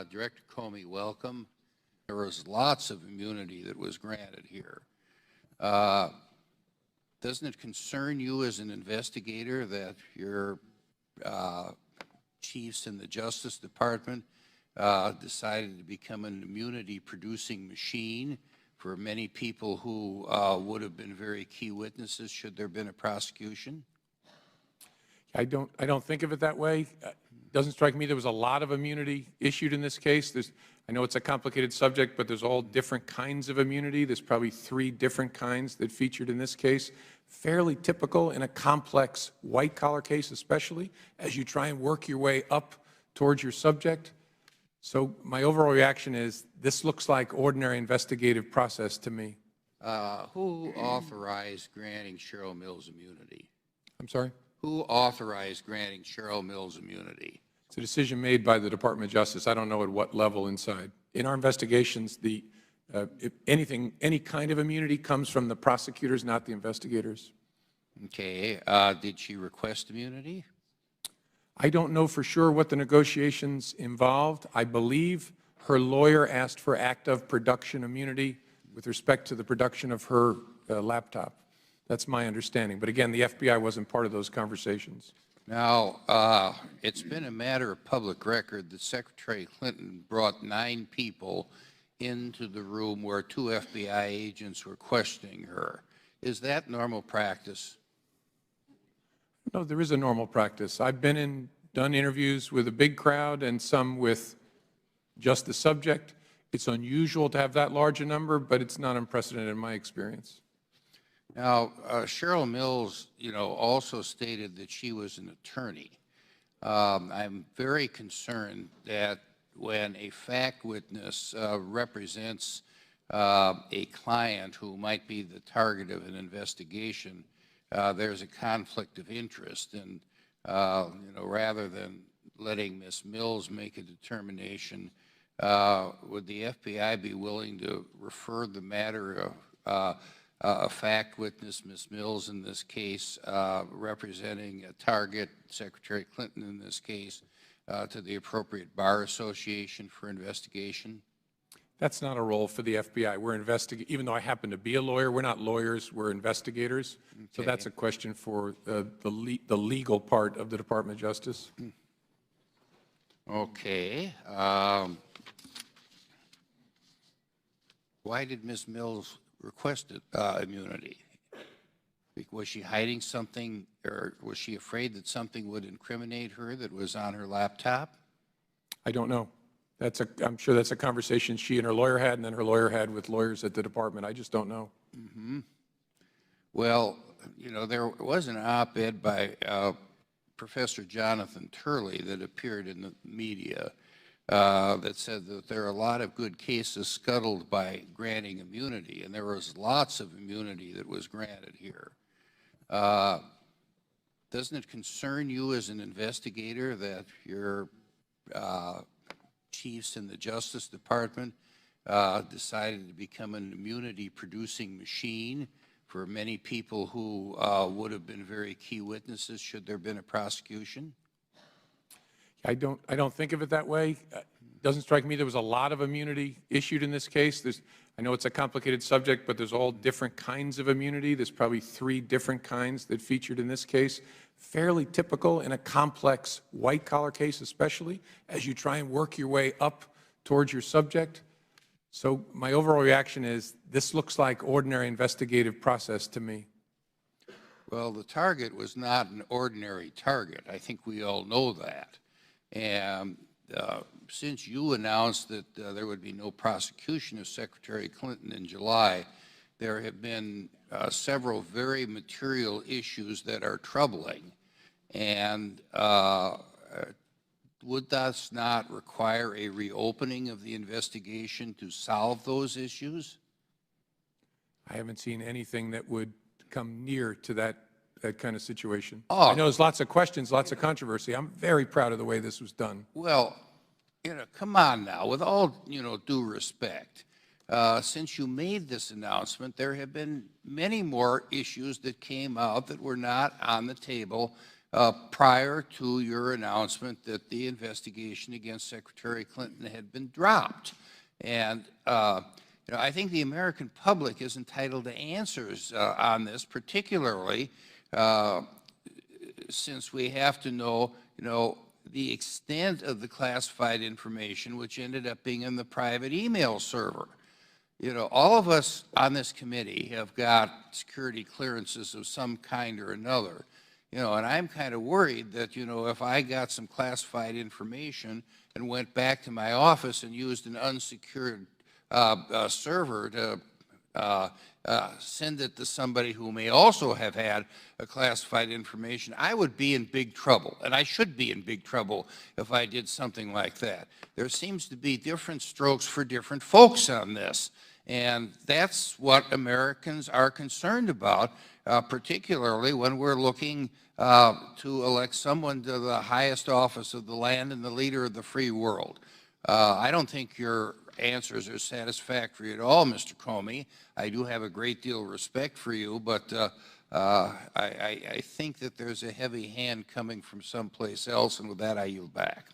Director Comey, welcome. There was lots of immunity that was granted here. Doesn't it concern you as an investigator that your chiefs in the Justice Department decided to become an immunity-producing machine for many people who would have been very key witnesses should there have been a prosecution? I don't think of it that way. Doesn't strike me there was a lot of immunity issued in this case. I know it's a complicated subject, but there's all different kinds of immunity. There's probably 3 different kinds that featured in this case. Fairly typical in a complex white-collar case, especially, as you try and work your way up towards your subject. So my overall reaction is this looks like ordinary investigative process to me. Who authorized granting Cheryl Mills immunity? I'm sorry? Who authorized granting Cheryl Mills immunity? It's a decision made by the Department of Justice. I don't know at what level inside. In our investigations, any kind of immunity comes from the prosecutors, not the investigators. Okay. Did she request immunity? I don't know for sure what the negotiations involved. I believe her lawyer asked for act of production immunity with respect to the production of her laptop. That's my understanding. But again, the FBI wasn't part of those conversations. Now, it's been a matter of public record that Secretary Clinton brought 9 people into the room where 2 FBI agents were questioning her. Is that normal practice? No, there is a normal practice. I've been done interviews with a big crowd and some with just the subject. It's unusual to have that large a number, but it's not unprecedented in my experience. Now, Cheryl Mills, also stated that she was an attorney. I'm very concerned that when a fact witness represents a client who might be the target of an investigation, there's a conflict of interest. And, rather than letting Ms. Mills make a determination, would the FBI be willing to refer the matter of a fact witness, Ms. Mills in this case, representing a target, Secretary Clinton in this case, to the appropriate bar association for investigation? That's not a role for the FBI. We're investigating, even though I happen to be a lawyer, we're not lawyers, we're investigators. Okay. So that's a question for the legal part of the Department of Justice. Okay. Why did Ms. Mills request immunity? Was she hiding something, or was she afraid that something would incriminate her that was on her laptop? I don't know. I'm sure that's a conversation she and her lawyer had, and then her lawyer had with lawyers at the department. I just don't know. Mm-hmm. Well, there was an op-ed by Professor Jonathan Turley that appeared in the media that said that there are a lot of good cases scuttled by granting immunity, and there was lots of immunity that was granted here. Doesn't it concern you as an investigator that your chiefs in the Justice Department decided to become an immunity-producing machine for many people who would have been very key witnesses should there have been a prosecution? I don't think of it that way. Doesn't strike me there was a lot of immunity issued in this case. I know it's a complicated subject, but there's all different kinds of immunity. There's probably 3 different kinds that featured in this case. Fairly typical in a complex white-collar case, especially, as you try and work your way up towards your subject. So my overall reaction is this looks like ordinary investigative process to me. Well, the target was not an ordinary target. I think we all know that. And since you announced that there would be no prosecution of Secretary Clinton in July, there have been several very material issues that are troubling. And would thus not require a reopening of the investigation to solve those issues? I haven't seen anything that would come near to that kind of situation. Oh. I know there's lots of questions, lots of controversy. I'm very proud of the way this was done. Well, come on now, with all, due respect. Since you made this announcement, there have been many more issues that came out that were not on the table prior to your announcement that the investigation against Secretary Clinton had been dropped. And I think the American public is entitled to answers on this, particularly since we have to know, the extent of the classified information which ended up being in the private email server. All of us on this committee have got security clearances of some kind or another. And I'm kind of worried that, if I got some classified information and went back to my office and used an unsecured server to send it to somebody who may also have had a classified information, I would be in big trouble, and I should be in big trouble if I did something like that. There seems to be different strokes for different folks on this, and that's what Americans are concerned about, particularly when we're looking to elect someone to the highest office of the land and the leader of the free world. I don't think your answers are satisfactory at all, Mr. Comey. I do have a great deal of respect for you, but I think that there's a heavy hand coming from someplace else, and with that, I yield back.